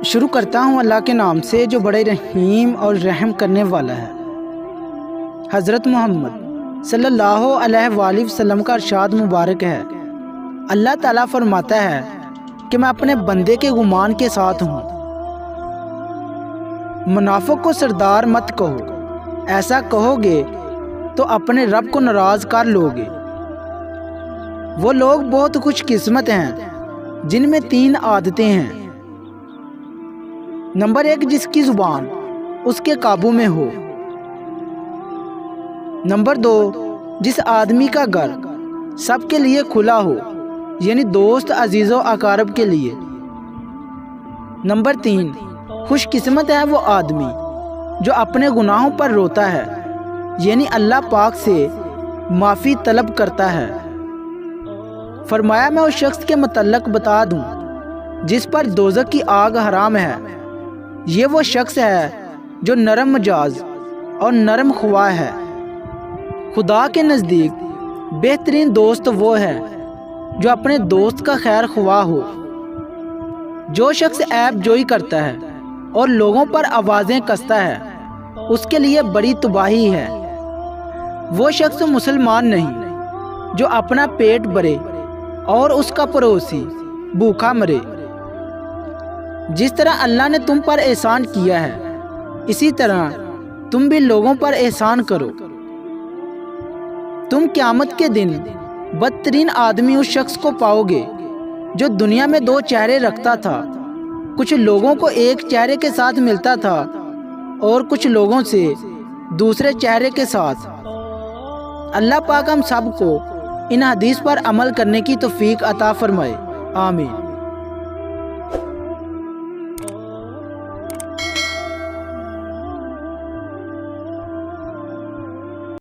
شروع کرتا ہوں اللہ کے نام سے جو بڑے رحیم اور رحم کرنے والا ہے۔ حضرت محمد صلی اللہ علیہ وآلہ وسلم کا ارشاد مبارک ہے، اللہ تعالیٰ فرماتا ہے کہ میں اپنے بندے کے گمان کے ساتھ ہوں۔ منافق کو سردار مت کہو، ایسا کہو گے تو اپنے رب کو ناراض کر لو گے۔ وہ لوگ بہت خوش قسمت ہیں جن میں 3 عادتیں ہیں۔ نمبر 1، جس کی زبان اس کے قابو میں ہو۔ نمبر 2، جس آدمی کا گھر سب کے لیے کھلا ہو، یعنی دوست، عزیز و اقارب کے لیے۔ نمبر 3، خوش قسمت ہے وہ آدمی جو اپنے گناہوں پر روتا ہے، یعنی اللہ پاک سے معافی طلب کرتا ہے۔ فرمایا میں اس شخص کے متعلق بتا دوں جس پر دوزخ کی آگ حرام ہے، یہ وہ شخص ہے جو نرم مزاج اور نرم خواہ ہے۔ خدا کے نزدیک بہترین دوست وہ ہے جو اپنے دوست کا خیر خواہ ہو۔ جو شخص عیب جوئی کرتا ہے اور لوگوں پر آوازیں کستا ہے، اس کے لیے بڑی تباہی ہے۔ وہ شخص مسلمان نہیں جو اپنا پیٹ بھرے اور اس کا پڑوسی بھوکا مرے۔ جس طرح اللہ نے تم پر احسان کیا ہے، اسی طرح تم بھی لوگوں پر احسان کرو۔ تم قیامت کے دن بدترین آدمی اس شخص کو پاؤ گے جو دنیا میں 2 چہرے رکھتا تھا، کچھ لوگوں کو ایک چہرے کے ساتھ ملتا تھا اور کچھ لوگوں سے دوسرے چہرے کے ساتھ۔ اللہ پاک ہم سب کو ان حدیث پر عمل کرنے کی توفیق عطا فرمائے، آمین۔